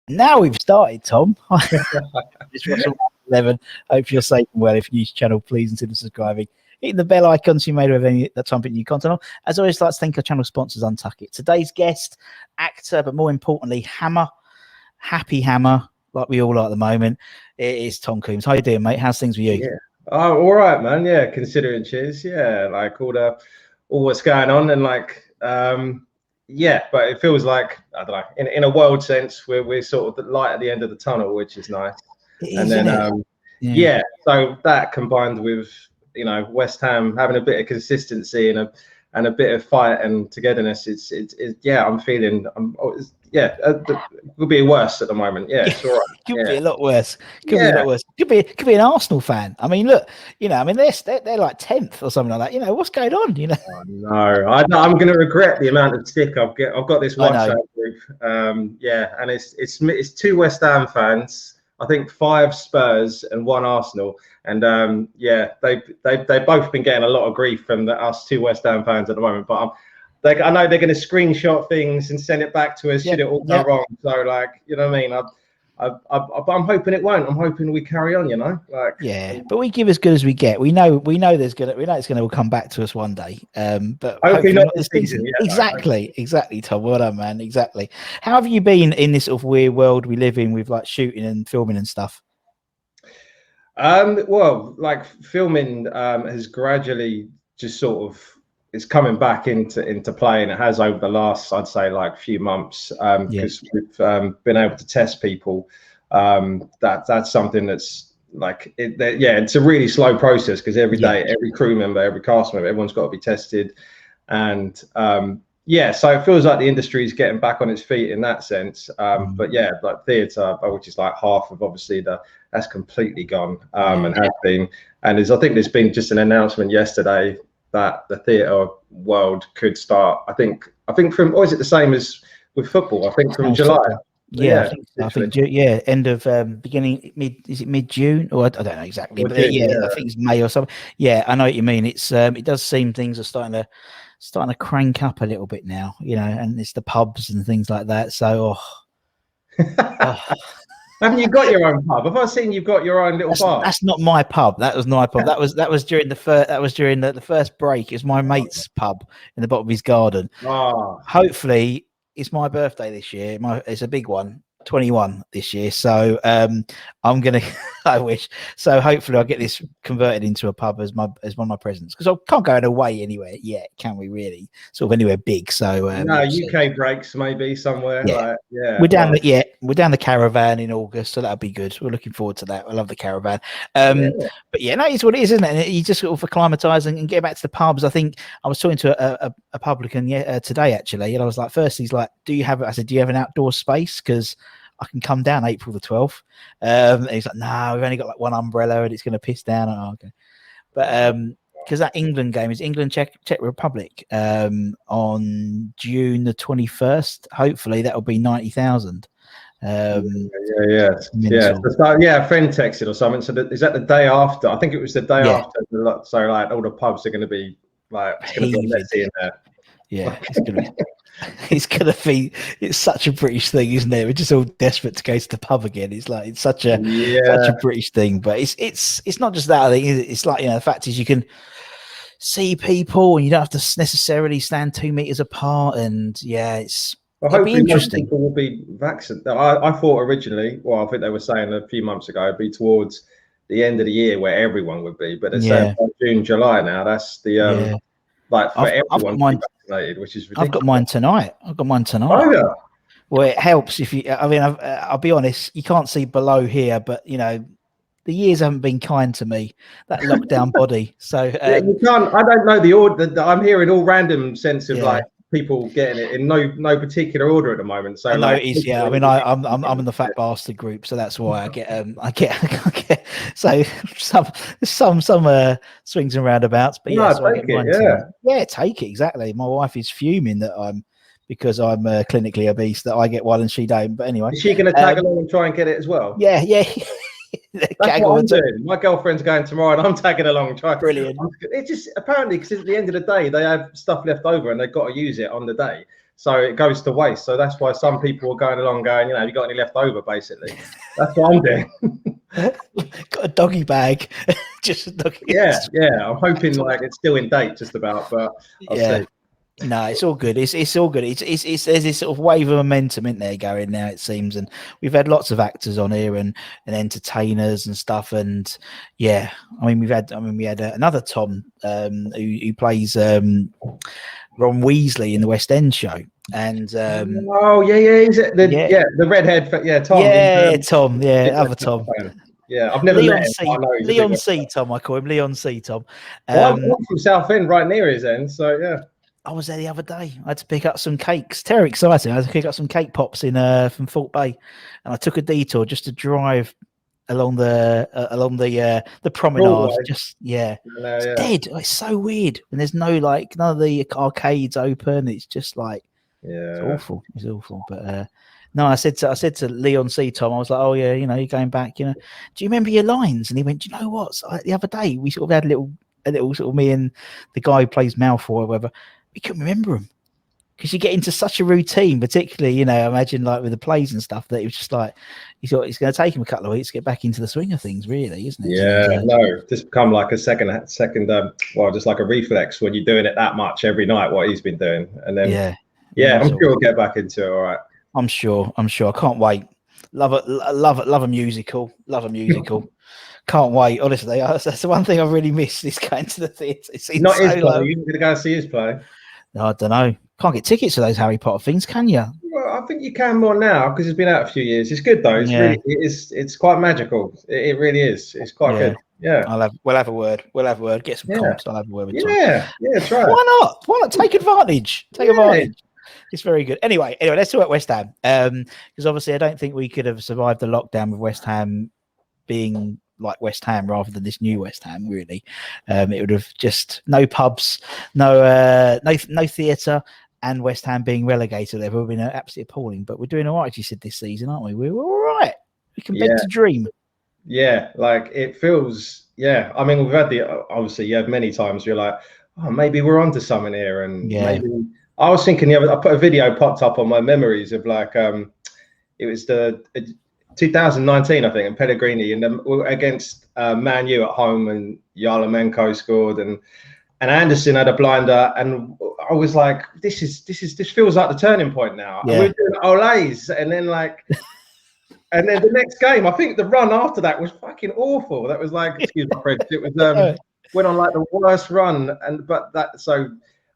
Now we've started, Tom. It's Russell 11. Hope you're safe and well. If you're new to the channel, please consider subscribing. Hit the bell icon so you made of any that time new content on. As always, I'd like to thank our channel sponsors, Untuck It. Today's guest, actor, but more importantly, Hammer, happy Hammer, like we all are at the moment. It is Tom Coombes. How you doing, mate? How's things with you? Yeah. Oh, all right, man. Yeah, considering cheers. Yeah, like all what's going on, and like yeah, but it feels like, I don't know, in a world sense, we're sort of the light at the end of the tunnel, which is nice. And then yeah, so that combined with, you know, West Ham having a bit of consistency and a bit of fight and togetherness, it's yeah, I'm feeling yeah, it could be worse at the moment. Yeah, it's all right. Could be a lot worse. Could be a lot worse. Could be an Arsenal fan. I mean, look, you know, I mean, they're like 10th or something like that. You know, what's going on? You know. Oh, no, I'm going to regret the amount of stick I've got this WhatsApp group. Yeah, and it's 2 West Ham fans, I think 5 Spurs and 1 Arsenal, and yeah, they've both been getting a lot of grief from us 2 West Ham fans at the moment, but I know they're going to screenshot things and send it back to us should it all go wrong. So, like, you know what I mean? I'm hoping it won't. I'm hoping we carry on. You know, like, yeah. But we give as good as we get. We know it's going to come back to us one day. But hopefully not this season. Yeah, exactly, Tom. Well done, man. Exactly. How have you been in this sort of weird world we live in with like shooting and filming and stuff? Well, like filming has gradually just sort of, it's coming back into play, and it has over the last, I'd say, like few months, because we've been able to test people. That's something that's like it's a really slow process, because every day, every crew member, every cast member, everyone's got to be tested, and yeah, so it feels like the industry is getting back on its feet in that sense. But yeah, like theatre, which is like half of obviously that's completely gone, and has been, and I think there's been just an announcement yesterday that the theatre world could start. I think from, or is it the same as with football? I think from July. Yeah, I think end of beginning mid June, or I don't know exactly, but I think it's May or something. Yeah, I know what you mean. It's it does seem things are starting to crank up a little bit now, you know, and it's the pubs and things like that. So haven't you got your own pub? Have I seen you've got your own little bar? That's not my pub. That was my pub. That was during the first break. It's my mate's pub in the bottom of his garden. Hopefully, it's my birthday this year. It's a big one. 21 this year, so I'm gonna I wish so hopefully I'll get this converted into a pub as one of my presents, because I can't go away anywhere yet, can we, really, sort of anywhere big? So no, UK breaks maybe somewhere. We're down the caravan in August, so that'll be good. We're looking forward to that. I love the caravan. But yeah, no, it's what it is, isn't it? And you just sort of acclimatise and get back to the pubs. I think I was talking to a publican today actually, and I was like, first he's like, do you have an outdoor space, because I can come down April the 12th. And he's like, no, we've only got like one umbrella and it's going to piss down. Okay. But because that England game is Czech Republic on June the 21st. Hopefully that'll be 90,000. Yeah. A friend texted or something. So is that the day after? I think it was the day after. So like all the pubs are going to be like, it's going to be messy in there. Yeah, it's such a British thing, isn't it? We're just all desperate to go to the pub again. It's like, it's such a British thing, but it's not just that. I think it's like, you know, the fact is you can see people and you don't have to necessarily stand 2 meters apart, and hopefully most people will be vaccinated. I thought originally, well, I think they were saying a few months ago, it'd be towards the end of the year where everyone would be, but it's June, July now. That's the like for everyone vaccinated, which is ridiculous. I've got mine tonight. Oh, yeah. Well, it helps if you. I mean, I'll be honest. You can't see below here, but you know, the years haven't been kind to me. That lockdown body. So you can't. I don't know the order. I'm hearing all random sense of like people getting it in no particular order at the moment. So I know it is. Yeah, I mean, I'm in the fat bastard group, so that's why I get. So some swings and roundabouts, but take it exactly. My wife is fuming that because I'm clinically obese, that I get one and she don't. But anyway, is she going to tag along and try and get it as well? Yeah. That's what I'm doing. My girlfriend's going tomorrow, and I'm tagging along. Brilliant. It's just apparently because at the end of the day, they have stuff left over, and they've got to use it on the day, so it goes to waste. So that's why some people are going along, going, you got any left over? Basically, that's what I'm doing. Got a doggy bag, just a doggy. Yeah. I'm hoping like it's still in date, just about, but I'll see. No, it's all good. It's all good. It's there's this sort of wave of momentum in there going now, it seems, and we've had lots of actors on here and entertainers and stuff, and we had another Tom who plays Ron Weasley in the West End show, and is it the redhead? Tom. Tom, other Tom. Yeah, I've never met him. Leon C. Tom, I call him Leon C. Tom. I'm from Southend, right near his end, so yeah. I was there the other day. I had to pick up some cakes. Terribly exciting. I had to pick up some cake pops from Thorpe Bay, and I took a detour just to drive along the promenade. Broadway. It's dead. It's so weird, and there's none of the arcades open. It's just like it's awful. It's awful. But no, I said to Leon C. Tom, I was like, oh yeah, you're going back. Do you remember your lines? And he went, do you know what? So, the other day we sort of had a little sort of me and the guy who plays Malfoy or whatever. We couldn't remember them because you get into such a routine, particularly, imagine like with the plays and stuff, that it was just like he thought it's going to take him a couple of weeks to get back into the swing of things, really, isn't it? Yeah, just become like a second, just like a reflex when you're doing it that much every night, what he's been doing, and then I'm sure we'll get back into it. All right, I'm sure. I can't wait. Love a musical. Can't wait, honestly. That's the one thing I really miss, this going to the theatre. It's not his play. You're going to go see his play? No, I don't know. Can't get tickets to those Harry Potter things, can you? Well, I think you can more now because it's been out a few years. It's good though. It's quite magical. It really is. It's quite good. Yeah. We'll have a word. Get some comps. I'll have a word with Tom. Yeah, try it. Why not? Take advantage. Advantage. It's very good. Anyway, let's talk about West Ham. Because obviously I don't think we could have survived the lockdown with West Ham being like West Ham rather than this new West Ham, really. It would have just no pubs, no theatre, and West Ham being relegated. They've all been absolutely appalling. But we're doing all right, you said, this season, aren't we? We're all right. We can beg to dream. Yeah, like it feels. Yeah, I mean, we've had obviously you have many times you're like, oh, maybe we're onto something here, and maybe I was thinking I put a video popped up on my memories of like it was the 2019, I think, and Pellegrini and against Man U at home, and Yarmolenko scored, and Anderson had a blinder, and I was like, this feels like the turning point now. Yeah. And we're doing Olays, and then and then the next game, I think the run after that was fucking awful. That was like, excuse my French, it was went on like the worst run,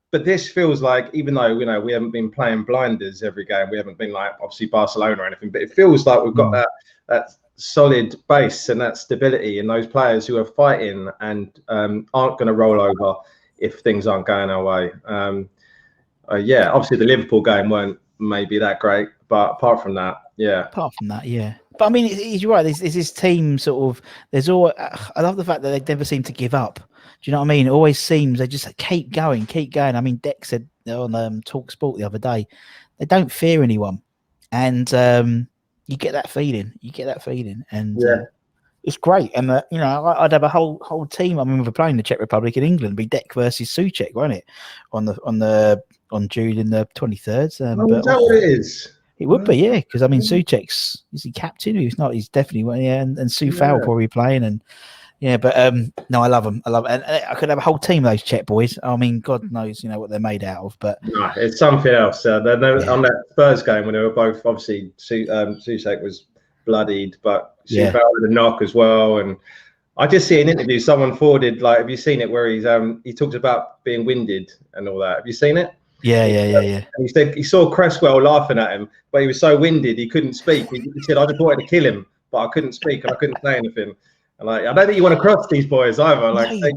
but this feels like, even though we haven't been playing blinders every game, we haven't been like obviously Barcelona or anything, but it feels like we've got that solid base and that stability in those players who are fighting and aren't going to roll over if things aren't going our way. Obviously the Liverpool game weren't maybe that great, but apart from that. But I mean, you're right. There's this team sort of. There's all. I love the fact that they never seem to give up. Do you know what I mean? It always seems they just keep going. I mean, Deck said on Talk Sport the other day, they don't fear anyone, and you get that feeling. And it's great. And I'd have a whole team. I mean, we're playing the Czech Republic in England, it'd be Deck versus Souček, won't it? On June in the 23rd. Is that what it is? It would be, yeah, because I mean, Souček's, is he captain? He's not. He's definitely, and Sue Farrell probably playing, and no, I love them. And I could have a whole team of those Czech boys. I mean, God knows, what they're made out of. But no, it's something else. On that Spurs game when they were both obviously, Souček was bloodied, but Sue Farrell had a knock as well. And I just see an interview someone forwarded. Like, have you seen it? Where he talks about being winded and all that. Have you seen it? Yeah. And he said he saw Cresswell laughing at him, but he was so winded he couldn't speak. He said, I just wanted to kill him, but I couldn't speak and I couldn't say anything. And I don't think you want to cross these boys either. You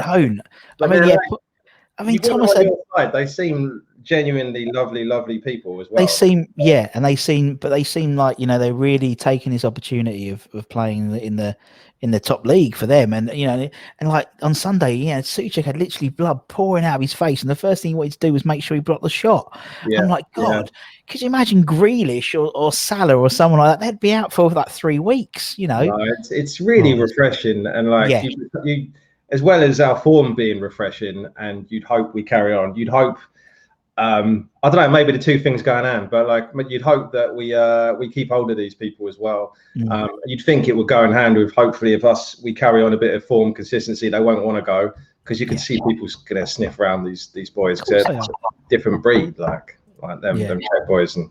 don't. I mean, Thomas said they seem, genuinely lovely people as well. They seem, and they seem like, you know, they're really taking this opportunity of playing in the top league for them. And, you know, and like on Sunday, Suchek had literally blood pouring out of his face, and the first thing he wanted to do was make sure he blocked the shot. I'm like, God, could you imagine Grealish or Salah or someone like that? They'd be out for like 3 weeks, you know. No, it's really refreshing, and like you, as well as our form being refreshing, and you'd hope we carry on. You'd hope. I don't know, maybe the two things going on, but like you'd hope that we keep hold of these people as well. You'd think it would go in hand with, hopefully, if we carry on a bit of form consistency, they won't want to go, because you can see people gonna sniff around these boys, because they're a different breed, like them Czech boys, and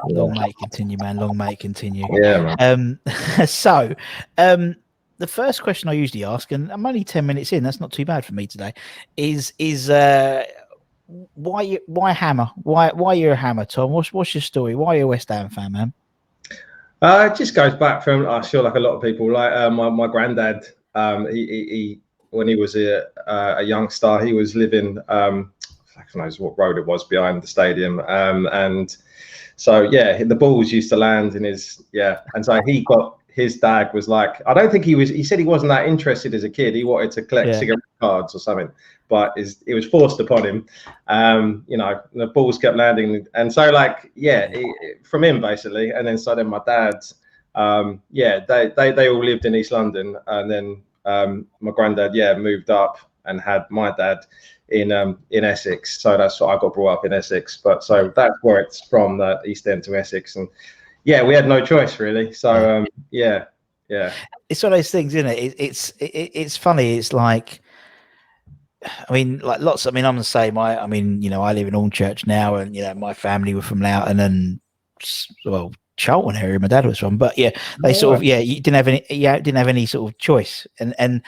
long may it continue, man. Long may it continue. Yeah, man. So, the first question I usually ask, and I'm only 10 minutes in, that's not too bad for me today, is why Hammer? Why you're a Hammer, Tom? What's your story? Why are you a West Ham fan, man? It just goes back from, I feel like a lot of people, like my granddad. He when he was a youngster, he was living I don't know what road it was behind the stadium, and so the balls used to land in his and so his dad was like, I don't think he said he wasn't that interested as a kid. He wanted to collect cigarette cards or something, but it was forced upon him. You know, the balls kept landing, and so like from him basically. And then my dad, they all lived in East London, and then my granddad moved up and had my dad in Essex. So that's why I got brought up in Essex. But so that's where it's from, the East End to Essex, and we had no choice really. So it's one of those things, isn't it? It's funny. It's like, I mean, like lots. I mean, I'm the same. I mean, you know, I live in Hornchurch now, and you know, my family were from Loughton and Charlton area my dad was from. But they sort of you didn't have any sort of choice, and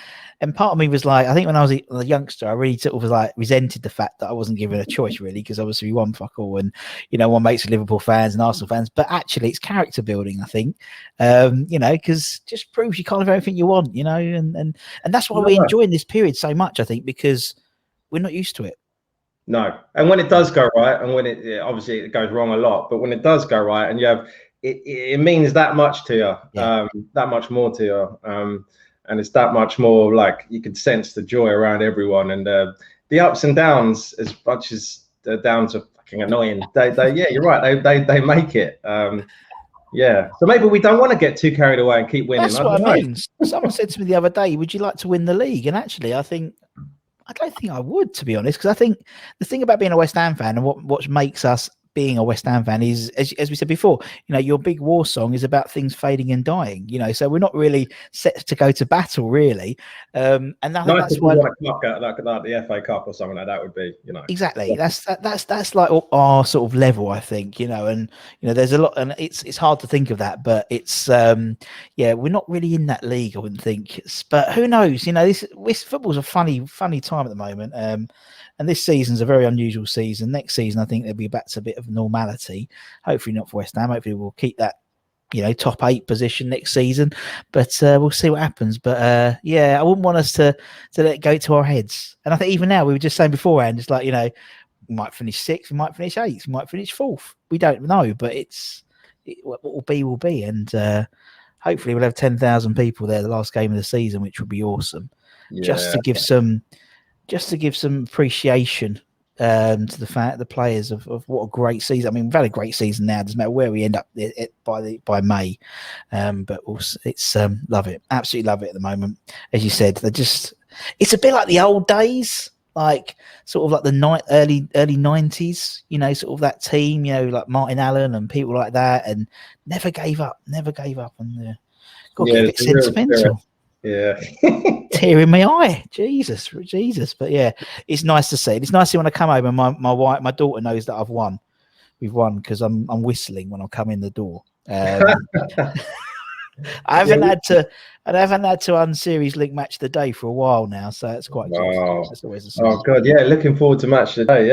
part of me was like, I think when I was a youngster, I really sort of was like resented the fact that I wasn't given a choice, really, because obviously we won fuck all, and you know, one mates with Liverpool fans and Arsenal fans. But actually, it's character building, I think. You know, because just proves you can't have everything you want, you know, and that's why we're enjoying this period so much, I think, because we're not used to it. No, and when it does go right, and when it obviously it goes wrong a lot, but when it does go right, and you have it means that much to you, that much more to you, and it's that much more, like, you can sense the joy around everyone, and the ups and downs, as much as the downs are fucking annoying, they you're right, they make it. So maybe we don't want to get too carried away and keep winning. That's what I mean. Someone said to me the other day, would you like to win the league? And actually, I don't think I would, to be honest, because I think the thing about being a West Ham fan, and what makes us being a West Ham fan is, as we said before, you know, your big war song is about things fading and dying, you know, so we're not really set to go to battle, really. And I think that's why, like the FA Cup or something like that would be, you know. Exactly. That's like our sort of level, I think, you know, and you know, there's a lot, and it's hard to think of that, but it's we're not really in that league, I wouldn't think. But who knows? You know, this football's a funny time at the moment. And this season's a very unusual season. Next season, I think they'll be back to a bit of normality. Hopefully not for West Ham. Hopefully we'll keep that, you know, top 8 position next season. But we'll see what happens. But I wouldn't want us to let it go to our heads. And I think even now, we were just saying beforehand, it's like, you know, we might finish 6th, we might finish 8th, we might finish 4th. We don't know, but what will be will be. And hopefully we'll have 10,000 people there the last game of the season, which would be awesome. Just to give some appreciation to the players of what a great season. I mean, we've had a great season now. It doesn't matter where we end up by May, but also, it's love it, absolutely love it at the moment. As you said, it's a bit like the old days, like sort of like the early 90s. You know, sort of that team. You know, like Martin Allen and people like that, and never gave up, and got to get a bit sentimental. Yeah. Tear in my eye, Jesus. But it's nice to see. It's nice to see when I come home and my daughter knows that we've won, because I'm whistling when I come in the door. I haven't had to unseries link match of the day for a while now, so it's quite wow. That's always oh god, looking forward to match of the day.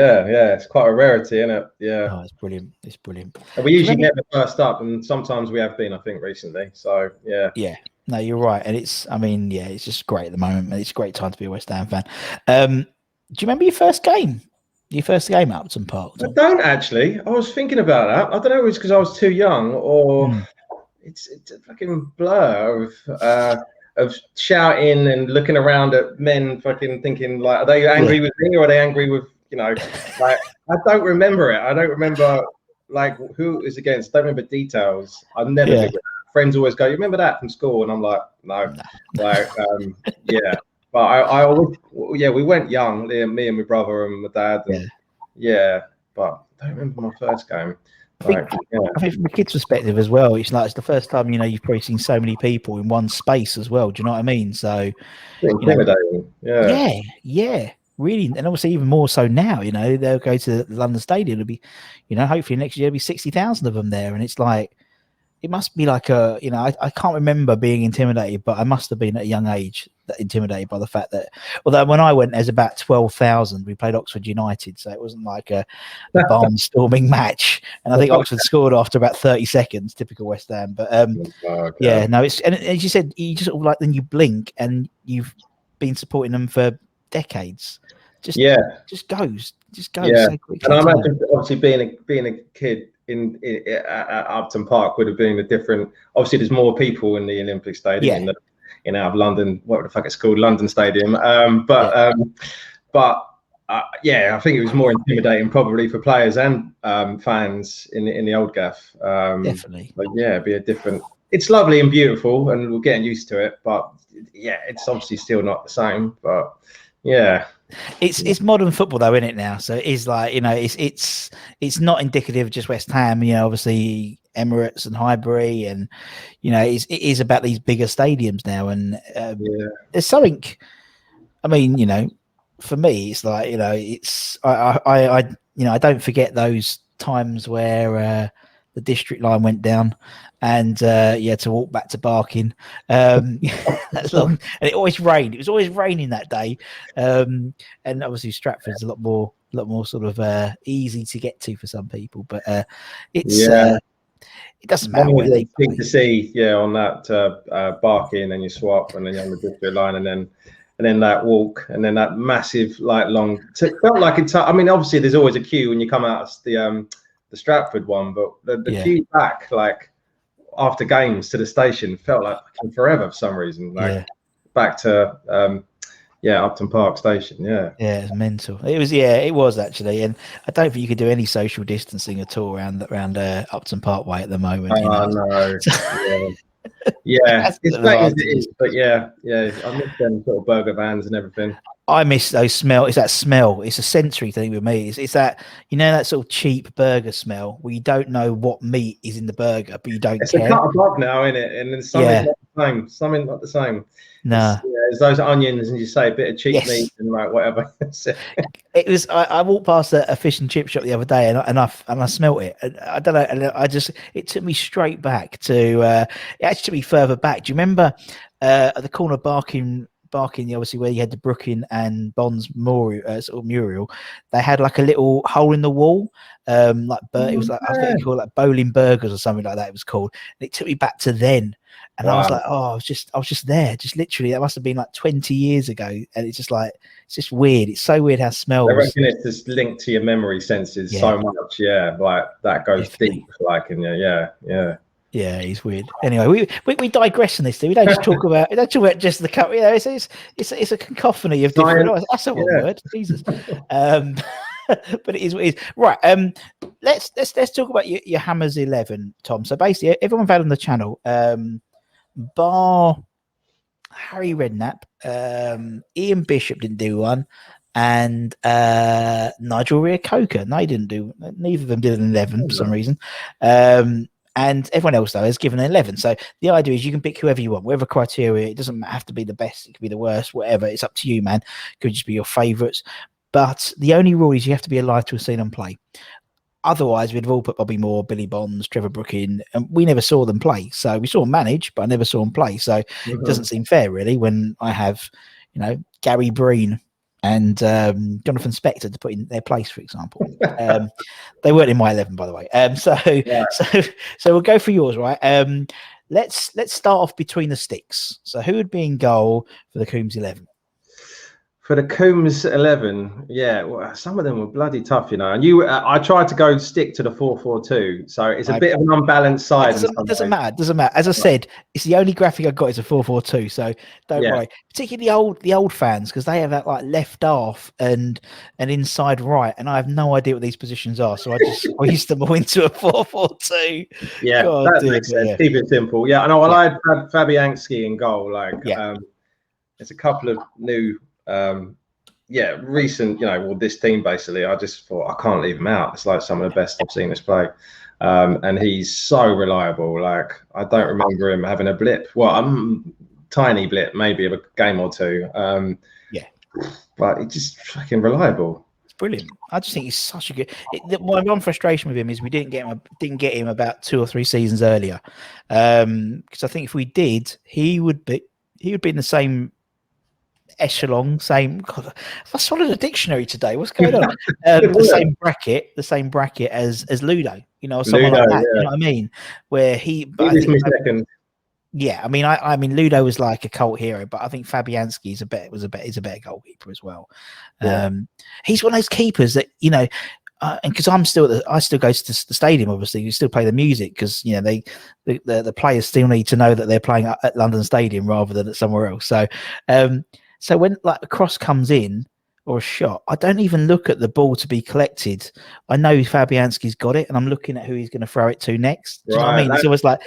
It's quite a rarity, isn't it? It's brilliant. And we usually get the first up, and sometimes we have been, I think, recently. So no, you're right. And it's just great at the moment. It's a great time to be a West Ham fan. Do you remember your first game? Your first game at Upton Park, I Tom? don't actually. I was thinking about that. I don't know if it's because I was too young or it's a fucking blur of shouting and looking around at men fucking thinking like, are they angry with me or are they angry with, like, I don't remember it. I don't remember like who it was against. I don't remember details. I'm never good with that. Friends always go, you remember that from school? And I'm like, no. Like, yeah. But I always, we went young, me and my brother and my dad. And, but I don't remember my first game. I think from a kid's perspective as well, it's the first time, you've probably seen so many people in one space as well. Do you know what I mean? So, intimidating. Yeah. Really. And obviously even more so now, they'll go to the London Stadium. It'll be, hopefully next year there'll be 60,000 of them there. And it's like, it must be like I can't remember being intimidated, but I must have been at a young age intimidated by the fact that, although when I went, there's about 12,000. We played Oxford United, so it wasn't like a barnstorming match. And I think Oxford scored after about 30 seconds, typical West Ham. But it's, and as you said, you just sort of then you blink and you've been supporting them for decades. Just goes so quickly. And I imagine obviously being a kid at Upton Park would have been a different. Obviously, there's more people in the Olympic Stadium in out of London. What the fuck it's called, London Stadium. I think it was more intimidating probably for players and fans in the old gaff. Definitely. But it'd be a different. It's lovely and beautiful, and we're getting used to it. But it's obviously still not the same. But it's modern football though, isn't it now? So it is like, it's not indicative of just West Ham, obviously Emirates and Highbury, and it is about these bigger stadiums now. And there's something, I mean, for me, it's like, it's I don't forget those times where the district line went down and to walk back to Barking. That's long, and it always rained. It was always raining that day, and obviously Stratford's a lot more sort of easy to get to for some people. But it's it doesn't matter where they play. To see on that Barking, and you swap, and then you're on the district line, and then that walk, and then that massive long. Felt like it's. I mean, obviously there's always a queue when you come out of the Stratford one, but the queue back after games to the station felt like forever for some reason. Back to Upton Park station. It's mental. It was actually, and I don't think you could do any social distancing at all around Upton Park Way at the moment. No. It's great as it is, but I miss them sort of burger vans and everything. I miss those smell. It's that smell. It's a sensory thing with me. It's that, that sort of cheap burger smell where you don't know what meat is in the burger, but you don't care. It's a cut above now, isn't it? And then something not the same. Something not the same. No. It's those onions, and you say a bit of cheap meat and whatever. It was. I walked past a fish and chip shop the other day, and I smelt it. And I don't know. And it took me straight back to. It actually took me further back. Do you remember at the corner of Barking, obviously where you had the Brooklyn and Bonds mural, they had like a little hole in the wall, it was like, I think you call it like Bowling Burgers or something like that. It was called, and it took me back to then. And I was like, I was just there, just literally. That must have been like 20 years ago, and it's just weird. It's so weird how smells. I reckon it's just linked to your memory senses so much. Like that goes deep, Yeah, he's weird. Anyway, we digress on this thing. We don't just talk about just the cup. It's a cacophony of different. That's a word, Jesus. But it is what it is. Right. Let's talk about your Hammers 11, Tom. So basically, everyone had on the channel, bar Harry Redknapp, Ian Bishop didn't do one, and Nigel Reo-Coker. Neither of them did an 11 for some reason. And everyone else, though, has given an 11. So the idea is you can pick whoever you want, whatever criteria. It doesn't have to be the best. It could be the worst, whatever. It's up to you, man. It could just be your favourites. But the only rule is you have to be alive to have seen them play. Otherwise, we'd have all put Bobby Moore, Billy Bonds, Trevor Brooking, and we never saw them play. So we saw them manage, but I never saw them play. So it doesn't seem fair, really, when I have, Gary Breen and Jonathan Spector to put in their place, for example. They weren't in my 11, by the way. So we'll go for yours, right? Let's start off between the sticks. So who would be in goal for the Coombes 11? For the Coombes 11, yeah, well, some of them were bloody tough, And I tried to stick to the 4-4-2, so it's a bit of an unbalanced side. It doesn't matter. It doesn't matter. As I said, it's the only graphic I've got is a 4-4-2, so don't worry. Particularly the old fans, because they have that like left half and inside right, and I have no idea what these positions are. So I just squeezed them all into a 4-4-2. Yeah, that makes sense. Yeah. Keep it simple. Yeah, I know. Well, I had Fabianski in goal. There's a couple of new. Recent, this team basically, I just thought I can't leave him out. It's like some of the best I've seen us play. And he's so reliable. Like, I don't remember him having a blip. Well, tiny blip, maybe of a game or two. But he's just fucking reliable. It's brilliant. I just think he's such a good. My one frustration with him is we didn't get him about 2 or 3 seasons earlier. Because I think if we did, he would be in the same echelon, God, I swallowed a dictionary today. What's going on? The same bracket as Ludo. Someone like that. You know what I mean? Where he was second. Yeah, I mean, Ludo was like a cult hero, but I think Fabianski is a better goalkeeper as well. Yeah. He's one of those keepers that and because I still go to the stadium. Obviously, you still play the music because the players still need to know that they're playing at London Stadium rather than at somewhere else. So, so when like a cross comes in or a shot, I don't even look at the ball to be collected. I know Fabianski's got it, and I'm looking at who he's going to throw it to next. Do you know what I mean? It's always like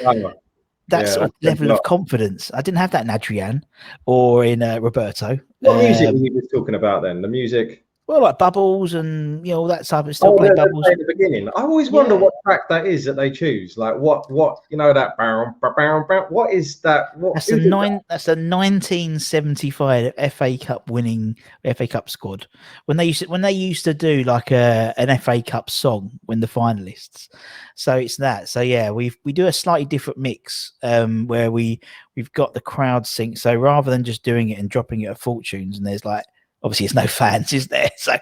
that sort of level of confidence. I didn't have that in Adrian or in Roberto. What music were you talking about then? The music? Well, like Bubbles and all that stuff. It's still playing Bubbles at the beginning. I always wonder what track that is that they choose. Like what that what is that? That's a 1975 FA Cup winning FA Cup squad. When they used to do like an FA Cup song when the finalists. So it's that. So yeah, we do a slightly different mix where we've got the crowd sync. So rather than just doing it and dropping it at Fortunes, and there's like obviously it's no fans, is there? So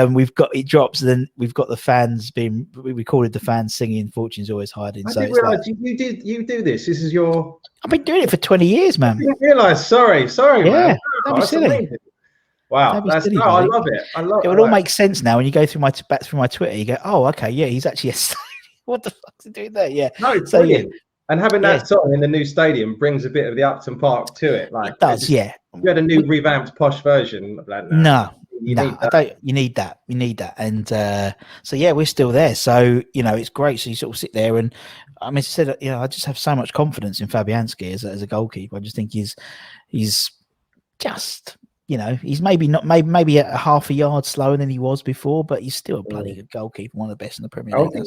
we've got it drops, and then we've got the fans we recorded the fans singing "Fortune's Always Hiding." I didn't realise you do this. This is your. I've been doing it for 20 years, man. I didn't realise. Sorry, man. Don't be silly. Amazing. Wow, I love it. It would all make sense now when you go through my Twitter. You go, oh, okay, yeah, he's actually what the fuck's he doing there? Yeah, no, it's brilliant. And having that song in the new stadium brings a bit of the Upton Park to it. Like it does, yeah. You had a new revamped posh version of that. You need that. And so yeah, we're still there. So it's great. So you sort of sit there, and I said, I just have so much confidence in Fabianski as a goalkeeper. I just think he's just. He's maybe a half a yard slower than he was before, but he's still a bloody good goalkeeper, one of the best in the Premier League.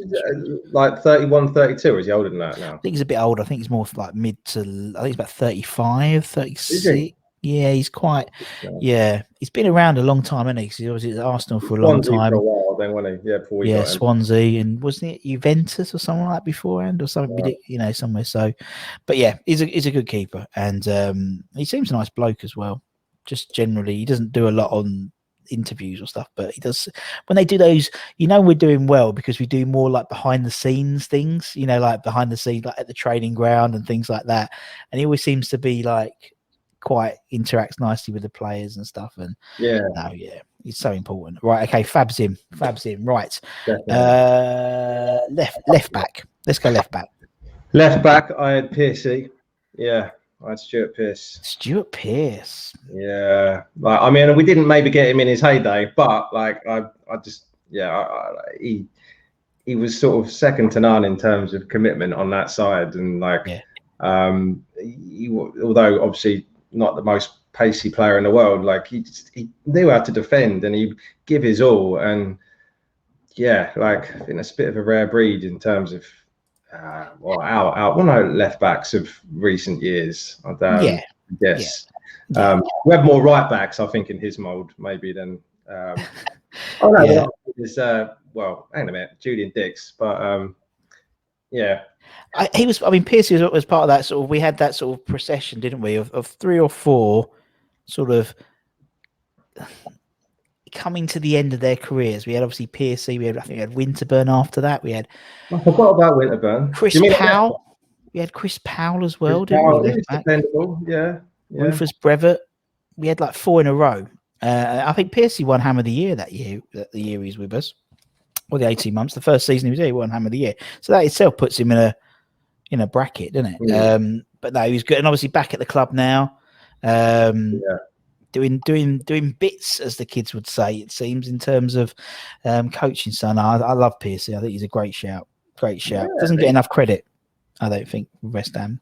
Like 31, 32, or is he older than that now? I think he's a bit older. I think he's more like mid to, I think he's about 35, 36. Yeah, he's quite, he's been around a long time, hasn't he? Because he was at Arsenal for a long time. For a while, then, wasn't he? Yeah, before he got Swansea, and wasn't it Juventus or something like that beforehand, or something, somewhere. So, but yeah, he's a good keeper, and he seems a nice bloke as well. Just generally, he doesn't do a lot on interviews or stuff, but he does when they do those. We're doing well because we do more like behind the scenes things. Like behind the scenes, like at the training ground and things like that. And he always seems to be like quite interacts nicely with the players and stuff. And he's so important. Right, okay, Fab's in. Right, left back. Let's go left back. Left back. I had Piercy. Yeah. I had Stuart Pearce. Yeah. We didn't maybe get him in his heyday, but he was sort of second to none in terms of commitment on that side. And although obviously not the most pacey player in the world, like he knew how to defend and he'd give his all. And I think that's a bit of a rare breed in terms of our left backs of recent years. Yes. We have more right backs, I think, in his mould maybe than. Hang a minute, Julian Dix, but he was. Piercy was part of that sort of. We had that sort of procession, didn't we, of 3 or 4 sort of coming to the end of their careers. We had obviously Piercy. I think we had Winterburn after that. I forgot about Winterburn. Chris Powell. We had Chris Powell as well, didn't we? Dependable. Yeah. Rufus Brevet. we had like 4 in a row. I think Piercy won Ham of the Year that year. The year he was with us, or the 18 months. The first season he was here, he won Ham of the Year. So that itself puts him in a bracket, doesn't it? But no, he's good, and obviously back at the club now. Doing bits, as the kids would say, it seems, in terms of coaching. So no, I love Piercy. I think he's a great shout. Doesn't get enough credit, I don't think, West Ham.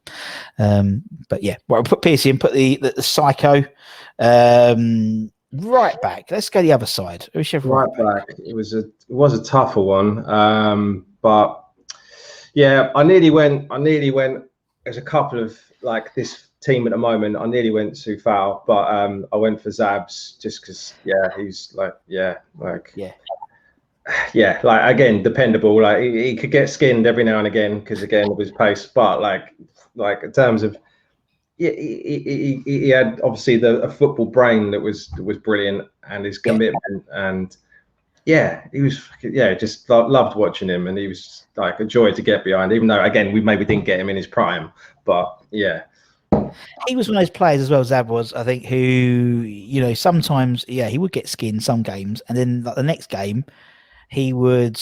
But yeah, well, I'll put Piercy and put the psycho right back. Let's go the other side. Right back. It was a tougher one, but yeah, I nearly went. There's a couple of like this team at the moment. I nearly went to foul, but I went for Zabs just because. Yeah, he's like again dependable. Like he could get skinned every now and again because again of his pace, but like in terms of he had obviously a football brain that was brilliant, and his commitment, and he was just loved watching him, and he was like a joy to get behind, even though again we maybe didn't get him in his prime, but yeah. He was one of those players as well, Zab was, I think, who, sometimes, he would get skinned some games, and then like the next game, he would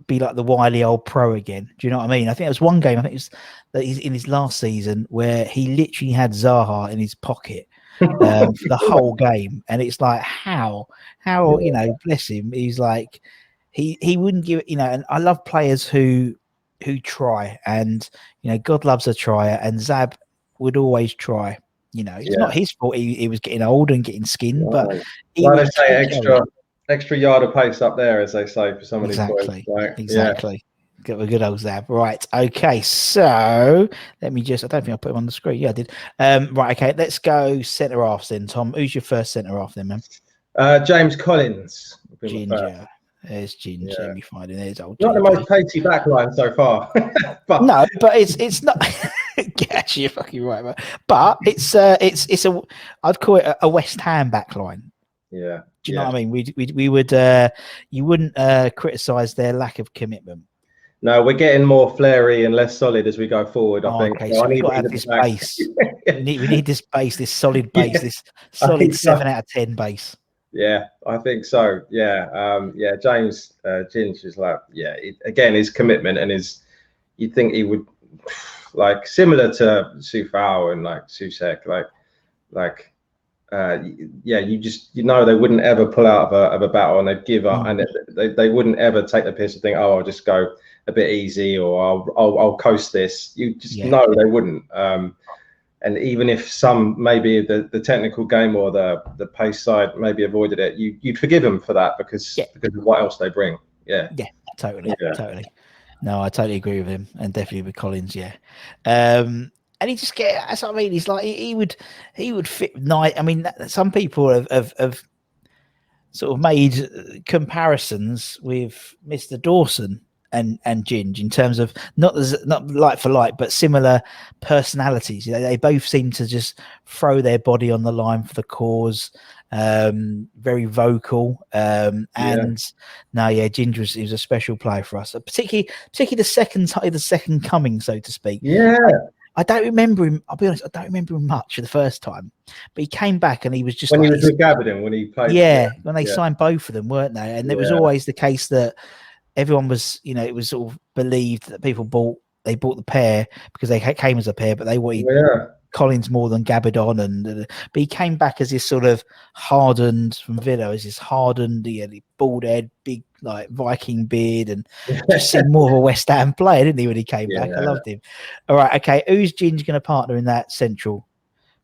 be like the wily old pro again. Do you know what I mean? I think it was one game, I think it was that he's in his last season, where he literally had Zaha in his pocket for the whole game. And it's like, how, bless him. He's like, he wouldn't give it, and I love players who try, and, God loves a trier, and Zab would always try. It's not his fault he was getting old and getting skinned, but they say extra yard of pace up there, as they say, for some of these boys. Exactly. Got a good old Zab. Right. Okay. So let me I don't think I put him on the screen. Yeah, I did. Right. Okay. Let's go centre halves then, Tom. Who's your first centre half then, man? James Collins. Ginger. There's Ginger. Let me find it. There's old Not Ginger. the most pacey backline so far. No, but it's not. Actually, you're fucking right, man. But it's I'd call it a West Ham backline. Yeah. Do you know what I mean? We would you wouldn't criticize their lack of commitment. No, we're getting more flary and less solid as we go forward, I think. Okay, so we've got to have this base. we need this base, this solid base, this solid 7 out of 10 base. Yeah, I think so. Yeah. James Ginge is like, again, his commitment and you'd think he would, like, similar to Sufao and like Susek, they wouldn't ever pull out of a battle, and they'd give up, and they wouldn't ever take the piss and think, oh, I'll just go a bit easy, or I'll coast this. You just know they wouldn't. And even if some maybe the technical game or the pace side maybe avoided it, you'd forgive them for that because of what else they bring. Yeah, totally. No, I totally agree with him, and definitely with Collins. And he just that's what I mean. He's like he would fit night. I mean, some people have sort of made comparisons with Mr. Dawson and Ginge in terms of not like for like, but similar personalities. They both seem to just throw their body on the line for the cause. Very vocal. Ginger was a special player for us, particularly the second coming, so to speak. Yeah. I don't remember him. I'll be honest. I don't remember him much the first time, but he came back and he was just when he was with Gabardine when he played. When they signed both of them, weren't they? And it was always the case that everyone was, it was sort of believed that people bought the pair because they came as a pair, but they wanted Collins more than Gabardine, but he came back as this sort of hardened from Villa, as this hardened, bald head, big like Viking beard, and just seemed more of a West Ham player, didn't he, when he came back? I loved him. All right, okay, who's Ginge going to partner in that central?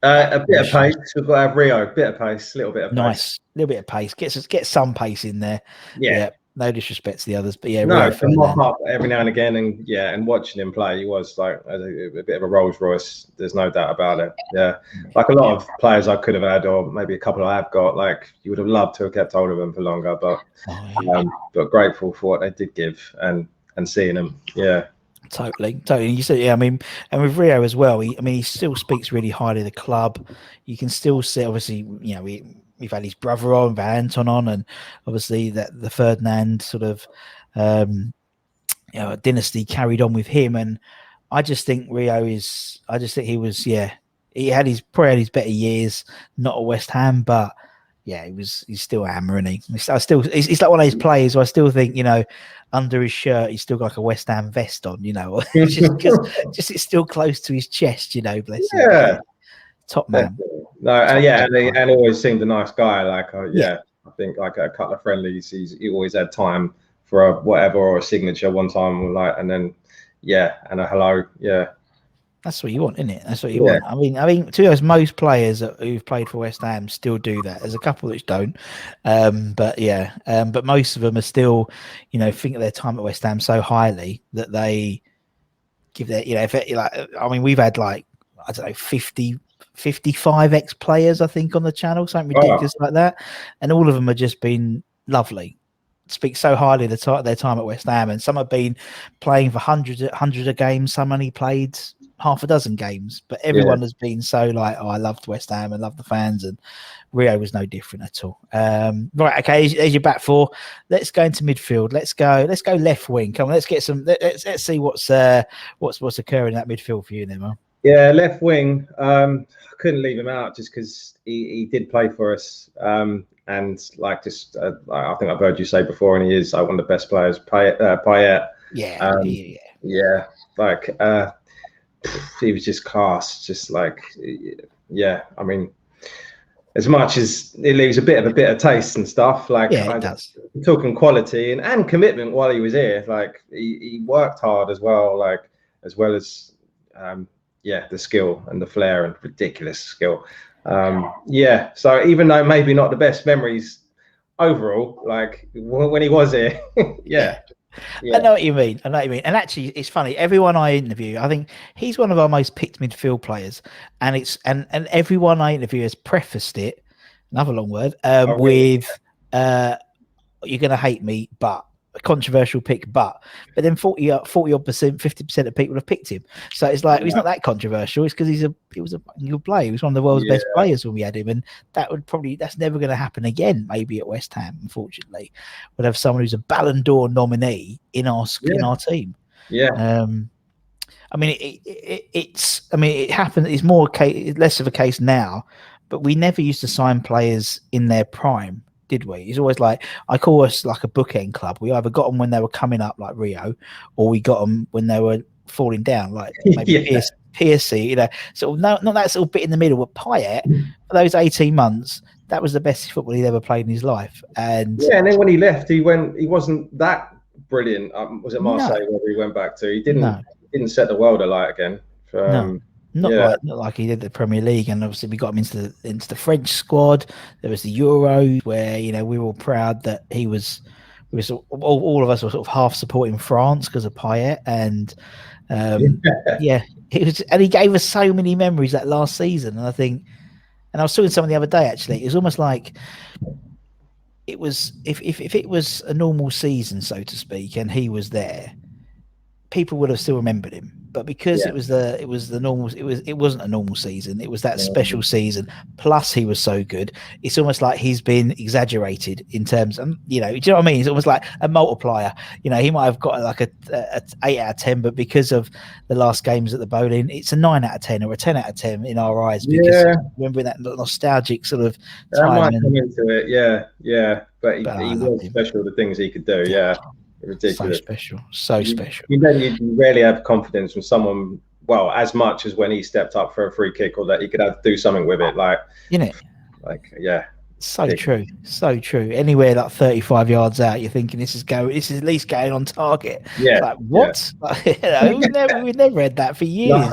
A bit of pace. We've got to have Rio. A bit of pace, little bit of pace. Nice, little bit of pace. Get some pace in there. Yeah. No disrespect to the others, but mop up every now and again, and watching him play, he was like a bit of a Rolls Royce. There's no doubt about it. Yeah, like a lot of players I could have had, or maybe a couple I have got. Like you would have loved to have kept hold of them for longer, but grateful for what they did give and seeing them. Yeah. Totally. You said, I mean, and with Rio as well, he still speaks really highly of the club. You can still see, obviously, we've had his brother on, Van Anton on, and obviously that the Ferdinand sort of dynasty carried on with him. And I just think he was probably had his better years, not at West Ham, but yeah, he's still hammering. He's like one of those players who I still think, under his shirt he's still got like a West Ham vest on, just because it's still close to his chest, bless him. Yeah, top man. No, and always seemed a nice guy. Like, I think like a couple of friendlies, he always had time for a whatever or a signature one time, like, and then and a hello, That's what you want, isn't it? That's what you want. I mean, to be honest, most players who've played for West Ham still do that. There's a couple which don't, but most of them are still, think of their time at West Ham so highly that they give their, we've had like, I don't know, 55 ex-players, I think, on the channel, something ridiculous like that, and all of them have just been lovely. Speak so highly of their time at West Ham, and some have been playing for hundreds of games. Some only played half a dozen games, but everyone has been so like, I loved West Ham and loved the fans, and Rio was no different at all. Right, okay, there's your back four. Let's go into midfield. Let's go left wing. Come on, let's get some. Let's see what's occurring in that midfield for you, then, man. Yeah, left wing. I couldn't leave him out just because he did play for us. And like, just I think I've heard you say before, and he is one of the best players. Payet. Yeah. Like he was just class. Just like, I mean, as much as it leaves a bit of a bitter taste and stuff, like, it does. Talking quality and commitment while he was here. Like, he worked hard as well. Like, as well as the skill and the flair and ridiculous skill. So even though maybe not the best memories overall, like when he was here, I know what you mean. And actually, it's funny. Everyone I interview, I think he's one of our most picked midfield players, and everyone I interview has prefaced it, another long word, with "You're going to hate me, but." A controversial pick, but then 40 odd percent, 50% of people have picked him. So it's like he's not that controversial. It's because he was a good player. He was one of the world's best players when we had him, and that's never going to happen again. Maybe at West Ham, unfortunately, we'll have someone who's a Ballon d'Or nominee in our team. Yeah. I mean, it happened. It's less of a case now, but we never used to sign players in their prime. Did we? It's always like, I call us like a bookend club. We either got them when they were coming up, like Rio, or we got them when they were falling down, like maybe PSC. Sort of not that sort of bit in the middle. But Payet, for those 18 months, that was the best football he'd ever played in his life. And then when he left, he wasn't that brilliant. Was it Marseille where he went back to? He didn't set the world alight again. Not like he did the Premier League, and obviously we got him into the French squad. There was the Euro where we were all proud that all of us were sort of half supporting France because of Payet, and he gave us so many memories that last season. And I think, and I was talking to someone the other day, actually, it was almost like it was if it was a normal season, so to speak, and he was there, people would have still remembered him. But because it wasn't a normal season. It was that special season. Plus, he was so good. It's almost like he's been exaggerated in terms of, do you know what I mean? It's almost like a multiplier. He might have got like a 8 out of 10, but because of the last games at the Bowling, it's a 9 out of 10 or a 10 out of 10 in our eyes. Because remembering that nostalgic sort of time. Might come into it, But he was special. The things he could do, ridiculous. So special. You rarely have confidence from someone, as much as when he stepped up for a free kick, or that he could do something with it, so true. Anywhere like 35 yards out, you're thinking this is at least going on target. Like, what? We've never had that for years.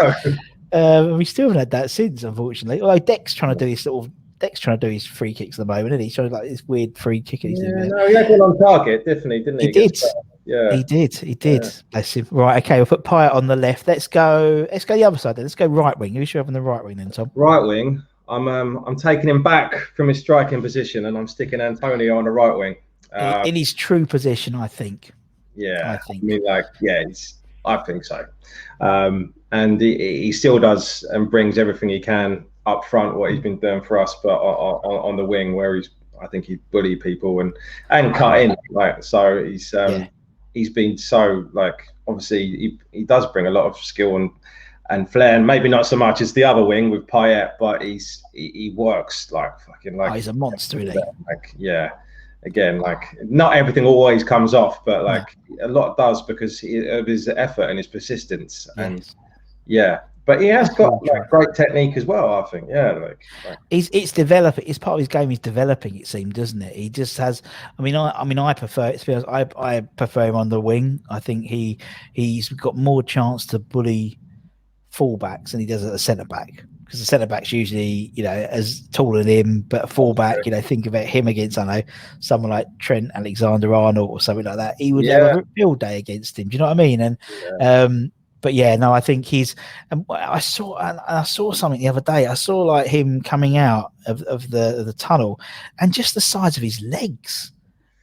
We still haven't had that since, unfortunately. Although Deck's trying to do his free kicks at the moment, isn't he? He's trying to like this weird free kick. He had one on target, definitely, didn't he? He did. Yeah. Bless him. Right, okay, we'll put Payet on the left. Let's go the other side then. Let's go right wing. Who should we have on the right wing then, Tom? Right wing. I'm taking him back from his striking position, and I'm sticking Antonio on the right wing. In his true position, I think. I think so. And he still does and brings everything he can up front, what he's been doing for us, but on the wing where I think he bully people and cut in, so he's been so, obviously he does bring a lot of skill and flair, and maybe not so much as the other wing with Payet, but he works like fucking like. Oh, he's a monster, isn't he? Like, yeah. Again, like not everything always comes off, but like a lot does because of his effort and his persistence. Yes. And yeah, but he has got like great technique as well, I think. Yeah, like it's developing. It's part of his game. He's developing. It seems, doesn't it? He just has. I mean, I prefer. I prefer him on the wing. I think he's got more chance to bully fullbacks than he does at a centre back. Because the centre back's usually, as taller than him, but a fullback, think about him against, I don't know, someone like Trent Alexander-Arnold or something like that. He would have a field day against him. Do you know what I mean? And but yeah, no, I think he's. I saw something the other day. I saw like him coming out of the tunnel, and just the size of his legs.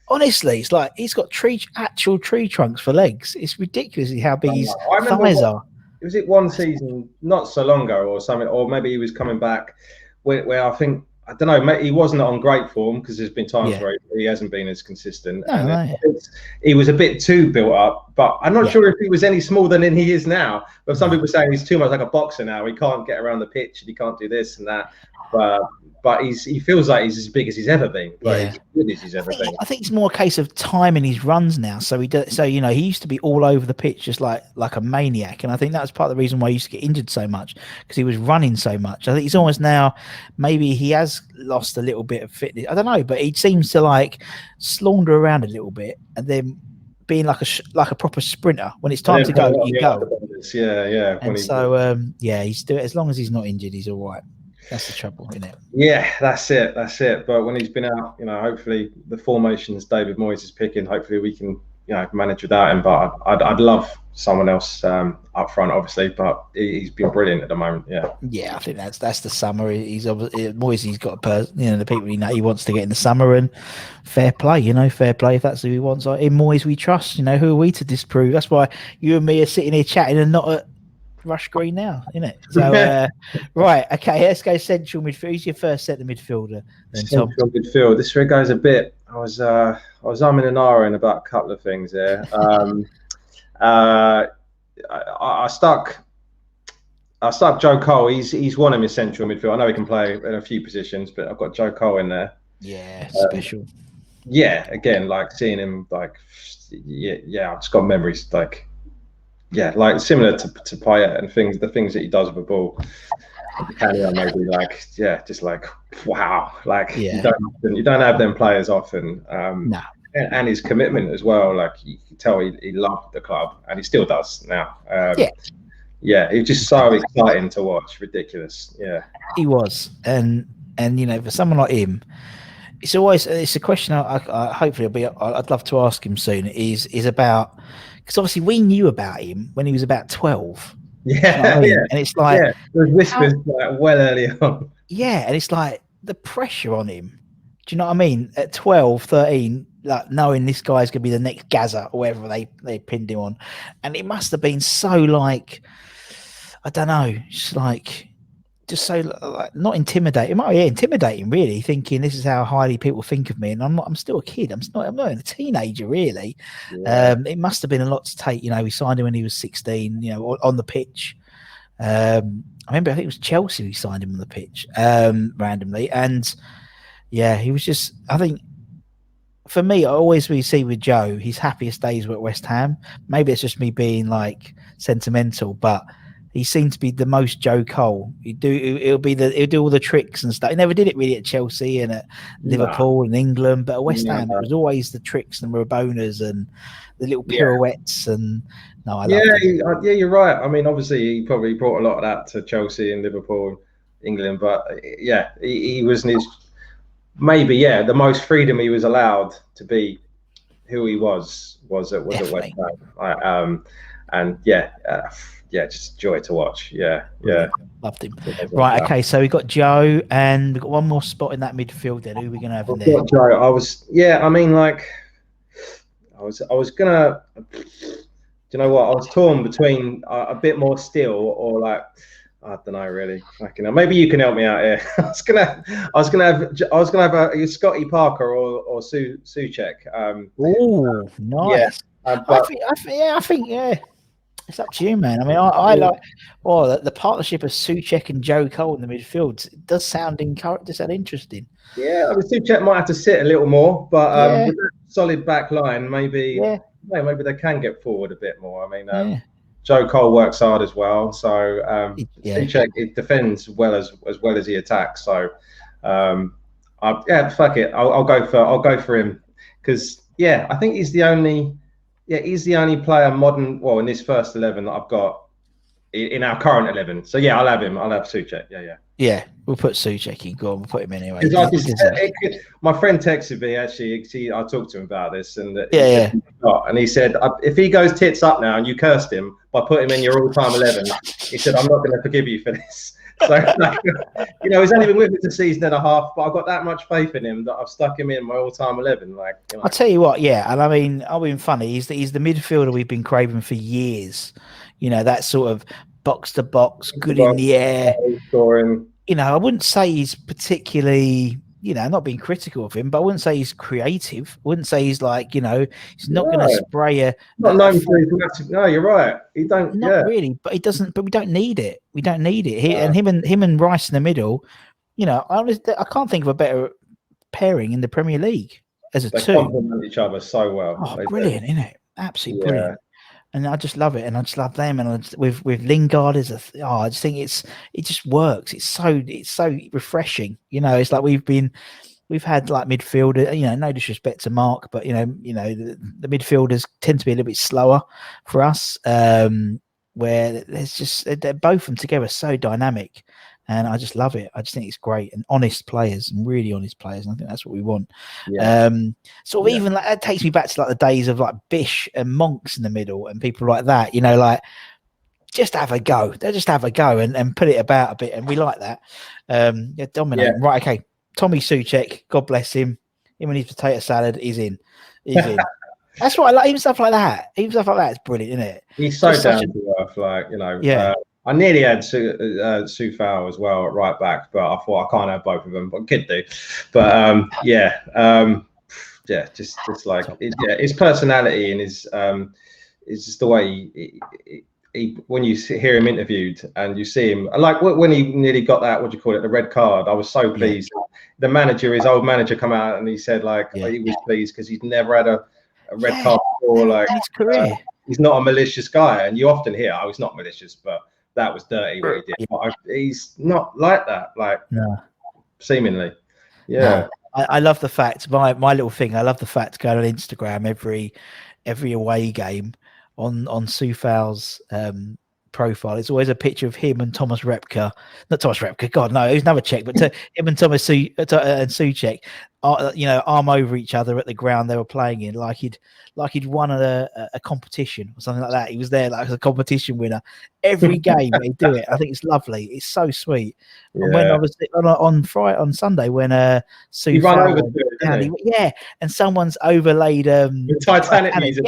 Honestly, it's like he's got actual tree trunks for legs. It's ridiculously how big his thighs are. Was it one season not so long ago or something, or maybe he was coming back where I think, I don't know, he wasn't on great form because there's been times where he hasn't been as consistent. He was a bit too built up, but I'm not sure if he was any smaller than he is now. But some people saying he's too much like a boxer now. He can't get around the pitch and he can't do this and that. But he feels like he's as big as he's ever been. Like he's as good as he's ever been. I think it's more a case of timing his runs now. So he used to be all over the pitch just like a maniac, and I think that's part of the reason why he used to get injured so much, because he was running so much. I think he's almost now, maybe he has lost a little bit of fitness. I don't know, but he seems to like slaunder around a little bit and then being like a proper sprinter. When it's time to go, you go. Yeah. And so he's doing, as long as he's not injured, he's all right. That's the trouble, isn't it? Yeah, that's it. But when he's been out, hopefully the formations David Moyes is picking, hopefully we can, manage without him. But I'd love someone else up front, obviously. But he's been brilliant at the moment. Yeah, I think that's the summer. He's obviously Moyes. He's got the people he wants to get in the summer, and fair play. Fair play if that's who he wants. In Moyes we trust. Who are we to disprove? That's why you and me are sitting here chatting and not at Rush Green now, isn't it? So right, okay, let's go central midfield. Who's your first centre midfielder? Then, Tom? Central midfield. This rig goes a bit. I was umming and ahhing about a couple of things there. I stuck Joe Cole. He's one of my central midfield. I know he can play in a few positions, but I've got Joe Cole in there. Yeah, special. Yeah, again, like seeing him, like, I've just got memories, like. Yeah, like similar to Payet and the things that he does with the ball. Maybe like, just like, wow, like you don't have them players often. No. And his commitment as well. Like you can tell he loved the club, and he still does now. It was just so exciting to watch. Ridiculous. Yeah, he was, and for someone like him, it's a question. I'd love to ask him soon. Is about. Because obviously we knew about him when he was about 12. Yeah, and it's like there was whispers like well earlier on. Yeah, and it's like the pressure on him. Do you know what I mean? At 12, 13, like knowing this guy's gonna be the next Gaza or whatever they pinned him on, and it must have been so like, I don't know, just so like not intimidating. Intimidating, really. Thinking this is how highly people think of me, and I'm still a kid. I'm not a teenager, really. Yeah. It must have been a lot to take. We signed him when he was 16. On the pitch. I remember, I think it was Chelsea who signed him on the pitch randomly, and he was just. I think for me, I always really see with Joe, his happiest days were at West Ham. Maybe it's just me being like sentimental, but. He seemed to be the most Joe Cole. He'll do all the tricks and stuff. He never did it really at Chelsea and at Liverpool and England, but at West Ham it was always the tricks and Rabonas and the little pirouettes. And I loved it. You're right. I mean, obviously he probably brought a lot of that to Chelsea and Liverpool, England, but he was in his the most freedom he was allowed to be who he was at West Ham. Just joy to watch. Yeah. Loved him. Right, okay, so we got Joe, and we've got one more spot in that midfield then. Who are we going to have in there? Joe, I was gonna, do you know what? I was torn between a bit more still or like, I don't know really. Maybe you can help me out here. I was gonna have a Scotty Parker or Souček. Oh, nice. Yeah, I think. It's up to you, man. I mean, I like the partnership of Souček and Joe Cole in the midfield. It does sound interesting. Yeah, I mean, Souček might have to sit a little more, but Yeah. with that solid back line, maybe Yeah. maybe they can get forward a bit more. I mean, Yeah. Joe Cole works hard as well, so Souček it defends as well as he attacks. So, fuck it, I'll go for him because I think he's the only player modern in this first 11 that I've got in our current 11. So I'll have him. I'll have Souček. Yeah, we'll put Souček in. Go on, we'll put him anyway. My friend texted me actually. I talked to him about this, and and he said if he goes tits up now and you cursed him by putting him in your all-time 11, he said I'm not going to forgive you for this. So he's only been with us a season and a half, but I've got that much faith in him that I've stuck him in my all-time 11. I'll tell you what, and I mean, I'll be funny. He's the midfielder we've been craving for years. That sort of box to box, good in the air. Scoring. I wouldn't say he's particularly, not being critical of him, but I wouldn't say he's creative. I wouldn't say he's like, he's not going to spray a. Not known for his massive. No, you're right. He don't. Not really, but he doesn't. But we don't need it. We don't need it. And him and Rice in the middle. I can't think of a better pairing in the Premier League as a two. They complement each other so well. Oh, brilliant, isn't it? Absolutely brilliant. And I just love it, and I just love them. And with Lingard as I just think it just works. It's so refreshing. It's like we've had like midfielder. No disrespect to Mark, but the midfielders tend to be a little bit slower for us. Where they're both of them together so dynamic, and I just love it. I just think it's great and honest players and really honest players. And I think that's what we want. Even like that takes me back to like the days of like Bish and Monks in the middle and people like that. Like just have a go. They just have a go and put it about a bit, and we like that. Dominating. Right, okay. Tommy Souček, God bless him. Him and his potato salad, he's in. He's in. That's what I like. Even stuff like that. Even stuff like that is brilliant, isn't it? He's so down to earth. I nearly had Soufal as well at right back, but I thought I can't have both of them, but could do. But just like his personality and his it's just the way he when you hear him interviewed and you see him, like when he nearly got that, what do you call it, the red card. I was so pleased. The manager, his old manager, come out and he said he was pleased because he'd never had a red card before, like his career. He's not a malicious guy, and you often hear, he's not malicious, but that was dirty what he did. But he's not like that, seemingly. No. I love the fact, my little thing, I love the fact going on Instagram every away game on Soufal's profile. It's always a picture of him and Thomas Repka. Not Thomas Repka, God, no, he's another Czech, but him and Thomas and Souček, arm over each other at the ground they were playing in, like he'd won a competition or something like that. He was there like as a competition winner. Every game he'd do it. I think it's lovely. It's so sweet. And when I was on Sunday when he ran over to it, and someone's overlaid the Titanic music.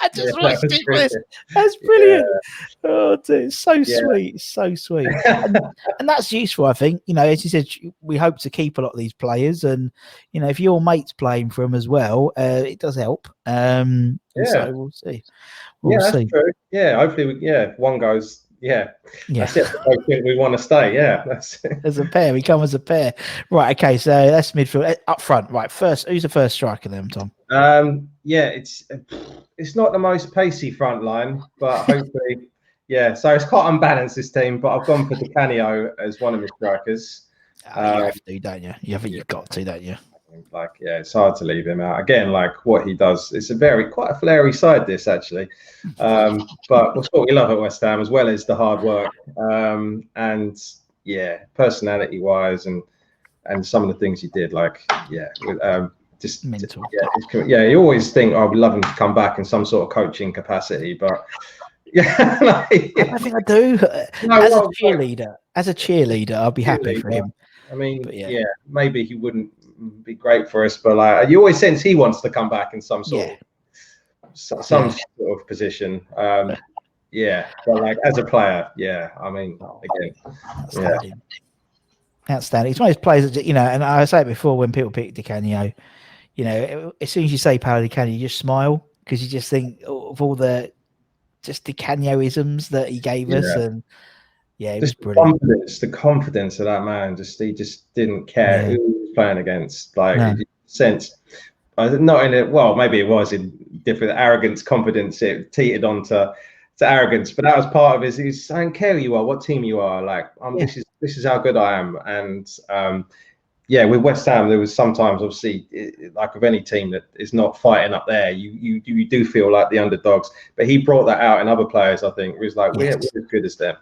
I just watched it. That's brilliant. Oh, dude, it's so sweet. It's so sweet. And that's useful, I think. As you said, we hope to keep a lot of these players, and if your mate's playing for them as well, it does help. So we'll see. That's true. Hopefully, if one goes. That's it. I think we want to stay. That's as a pair. We come as a pair. Right. Okay. So that's midfield up front. Right. First, who's the first striker then, Tom? It's not the most pacey front line, but hopefully, So it's quite unbalanced, this team. But I've gone for Di Canio as one of the strikers. You have to, don't you? You've got to, don't you? It's hard to leave him out. Again, like what he does, it's quite a flary side, this actually. But that's what we love at West Ham, as well as the hard work. And personality-wise, and some of the things he did, just mental. You always think, I would love him to come back in some sort of coaching capacity, but I think I do. As a cheerleader, I'll be happy for him. I mean, maybe he wouldn't be great for us, but you always sense he wants to come back in some sort of position. But as a player, I mean, again, outstanding. It's one of those players that, and I say it before when people pick Di Canio, as soon as you say Paolo Di Canio, you just smile because you just think of all the just the Canio-isms that he gave us, and yeah, it was just brilliant. The confidence of that man. He just didn't care who he was playing against. Like, it sense, not in it. Well, maybe it was in different arrogance, confidence. It teetered onto arrogance, but that was part of his. He's I don't care who you are, what team you are. Like, this is how good I am. And yeah, with West Ham, there was sometimes, obviously, like with any team that is not fighting up there, you do feel like the underdogs. But he brought that out in other players. I think it was like we're as good as them.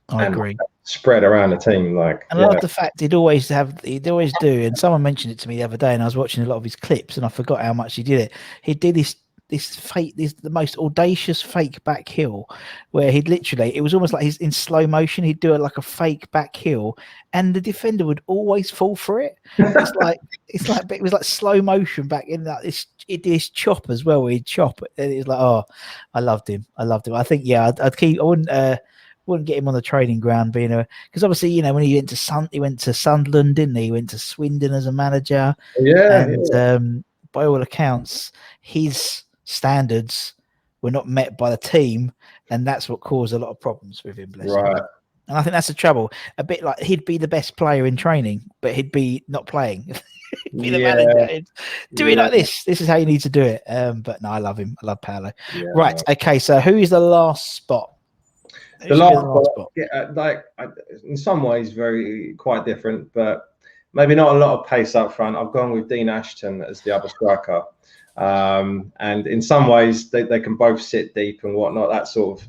I agree. Spread around the team, like, and I love the fact he'd always do. And someone mentioned it to me the other day, and I was watching a lot of his clips, and I forgot how much he did it. He did this the most audacious fake back heel, where he'd literally, it was almost like he's in slow motion. He'd do it like a fake back heel, and the defender would always fall for it. It was like slow motion back in that. This chop as well, where he'd chop, and it was like, oh, I loved him. I think, I'd keep. I wouldn't get him on the training ground because obviously, when he went to Sunderland, didn't he? He went to Swindon as a manager. By all accounts, his standards were not met by the team, and that's what caused a lot of problems with him. Bless him. And I think that's the trouble. A bit like he'd be the best player in training, but he'd be not playing. Be the manager. Do it like this. This is how you need to do it. But no, I love him. I love Paolo. Right. Okay. So who is the last spot? The last spot, in some ways, quite different, but maybe not a lot of pace up front. I've gone with Dean Ashton as the other striker. And in some ways, they can both sit deep and whatnot. That's sort of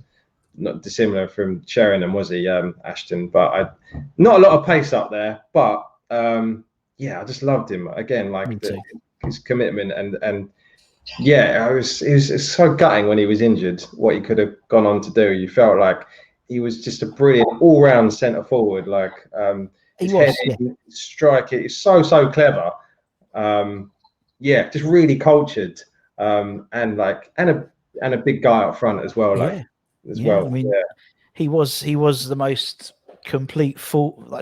not dissimilar from Sheringham, was he, Ashton? But not a lot of pace up there. But I just loved him. Again, like his commitment and it was so gutting when he was injured, what he could have gone on to do. You felt like he was just a brilliant all-round centre forward. Like, his striker is so clever. Just really cultured, and a big guy up front as well. He was the most complete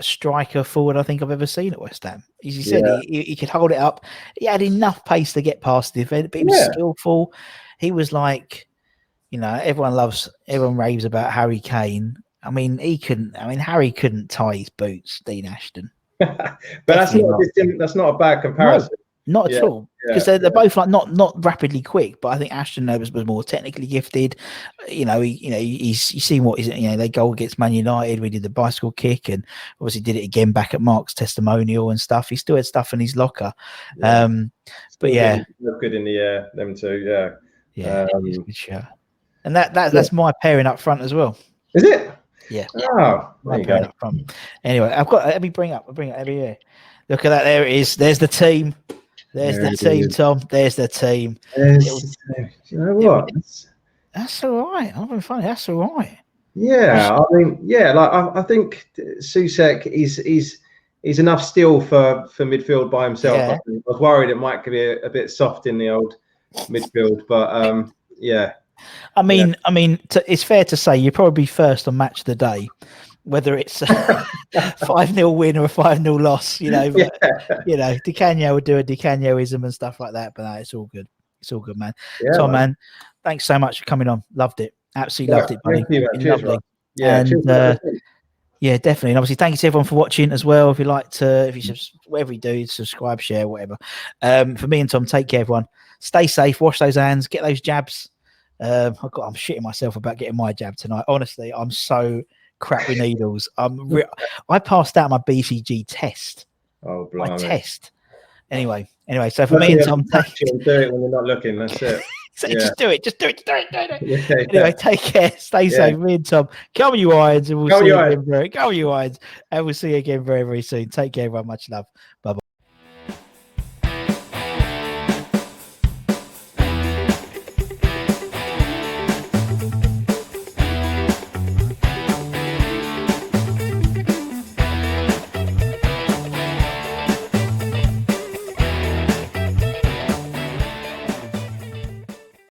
striker forward I think I've ever seen at West Ham. As you said, he could hold it up. He had enough pace to get past the defender, but he was skillful. He was like, everyone raves about Harry Kane. I mean, Harry couldn't tie his boots, Dean Ashton. But that's not a bad comparison. No, not at all, because they're both like not rapidly quick, but I think Ashton was more technically gifted. He's seen what they goal against Man United. We did the bicycle kick, and obviously did it again back at Mark's testimonial and stuff. He still had stuff in his locker. Good in the air, them two. Good show. And that's my pairing up front as well. Is it? Yeah. Oh, there you go. Up front. Anyway, let me bring up every year. Look at that. There it is. There's the team. There's the team, Tom. There's the team. You know what? That's all right. I'm having fun. That's all right. Yeah, I think Soucek is enough still for midfield by himself. Yeah. I was worried it might be a bit soft in the old midfield, but it's fair to say you're probably first on match of the day, whether it's a 5-0 win or a 5-0 loss, but Di Canio would do a Di Canio-ism and stuff like that, but no, it's all good. It's all good, man. Tom, man, thanks so much for coming on. Loved it. Absolutely loved it, buddy. Thank you, cheers, lovely. And definitely. And obviously, thank you to everyone for watching as well. If you whatever you do, subscribe, share, whatever. For me and Tom, take care, everyone. Stay safe, wash those hands, get those jabs. I'm shitting myself about getting my jab tonight. Honestly, I'm so crap with needles. I passed out my BCG test. Oh, blimey. My test. Anyway. So for me and Tom, do it when you're not looking. That's it. Just do it. Anyway, take care. Stay safe. Me and Tom, come you irons, and we'll see you again. Come you irons, and we'll see you again very, very soon. Take care, everyone. Much love. Bye bye.